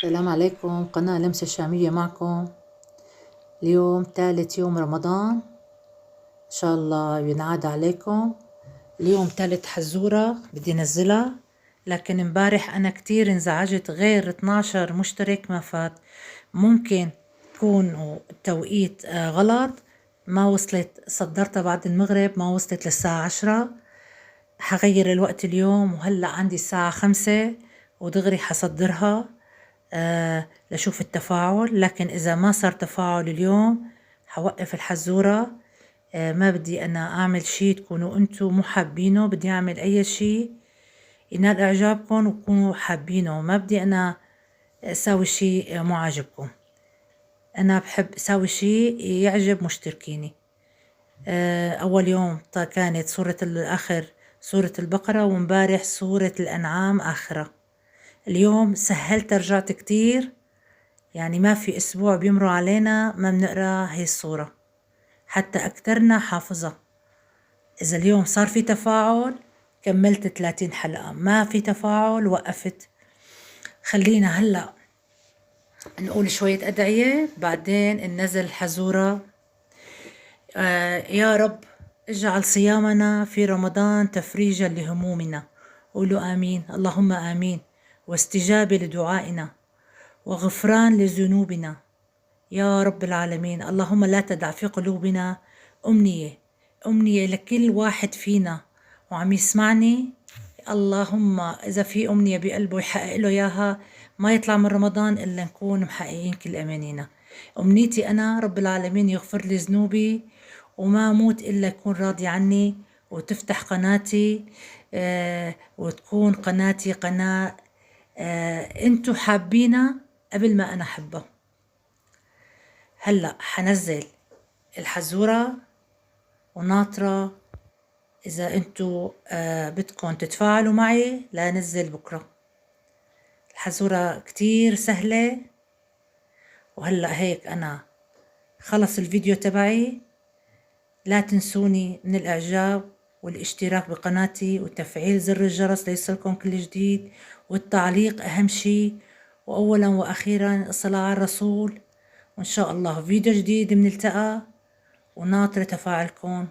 السلام عليكم، قناة لمسة الشامية معكم. اليوم ثالث يوم رمضان، إن شاء الله ينعاد عليكم. اليوم ثالث حزورة بدي نزلها، لكن امبارح أنا كتير انزعجت، غير 12 مشترك ما فات. ممكن تكون التوقيت غلط، ما وصلت، صدرتها بعد المغرب ما وصلت للساعة 10. حغير الوقت اليوم، وهلأ عندي الساعة 5 ودغري حصدرها لشوف التفاعل. لكن إذا ما صار تفاعل اليوم حوقف الحزورة. ما بدي أنا أعمل شي تكونوا أنتوا مو حابينه، بدي أعمل أي شي ينال إعجابكم وتكونوا حابينه. ما بدي أنا أساوي شي مو عاجبكم، أنا بحب أساوي شي يعجب مشتركيني. أول يوم كانت سورة الآخر سورة البقرة، ومبارح سورة الأنعام آخرة. اليوم سهلت، رجعت كتير، يعني ما في أسبوع بيمروا علينا ما بنقرأ هي السورة، حتى أكترنا حافظة. إذا اليوم صار في تفاعل كملت 30 حلقة، ما في تفاعل وقفت. خلينا هلأ نقول شوية أدعية بعدين ننزل الحزورة. يا رب اجعل صيامنا في رمضان تفريجا لهمومنا. قولوا آمين، اللهم آمين. واستجابة لدعائنا وغفران لذنوبنا يا رب العالمين. اللهم لا تدع في قلوبنا أمنية لكل واحد فينا وعم يسمعني. اللهم إذا في أمنية بقلبه يحقق له إياها، ما يطلع من رمضان إلا نكون محققين كل أمانينا. أمنيتي أنا رب العالمين يغفر لي ذنوبي، وما أموت إلا يكون راضي عني، وتفتح قناتي وتكون قناتي قناة انتو حابينها قبل ما أنا حبها. هلأ حنزل الحزورة وناطرة إذا انتو بدكم تتفاعلوا معي لا نزل بكرة. الحزورة كتير سهلة. وهلأ هيك أنا خلص الفيديو تبعي. لا تنسوني من الإعجاب والاشتراك بقناتي وتفعيل زر الجرس ليصلكم كل جديد، والتعليق أهم شي. وأولا وأخيرا الصلاة على الرسول. وإن شاء الله فيديو جديد بنلتقى، وناطرة تفاعلكم.